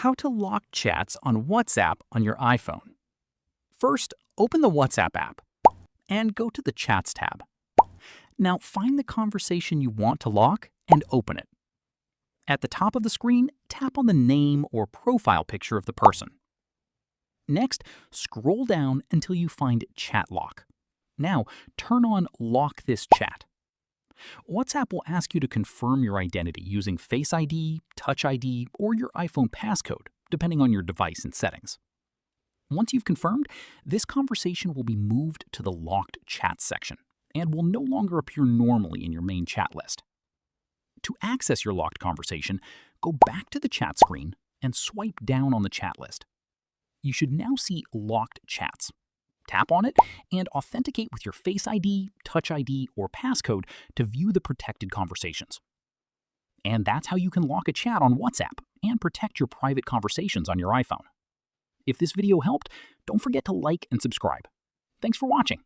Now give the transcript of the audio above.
How to lock chats on WhatsApp on your iPhone. First, open the WhatsApp app and go to the Chats tab. Now find the conversation you want to lock and open it. At the top of the screen, tap on the name or profile picture of the person. Next, scroll down until you find Chat Lock. Now, turn on Lock This Chat. WhatsApp will ask you to confirm your identity using Face ID, Touch ID, or your iPhone passcode, depending on your device and settings. Once you've confirmed, this conversation will be moved to the Locked Chats section and will no longer appear normally in your main chat list. To access your locked conversation, go back to the chat screen and swipe down on the chat list. You should now see Locked Chats. Tap on it and authenticate with your Face ID, Touch ID, or passcode to view the protected conversations. And that's how you can lock a chat on WhatsApp and protect your private conversations on your iPhone. If this video helped, don't forget to like and subscribe. Thanks for watching.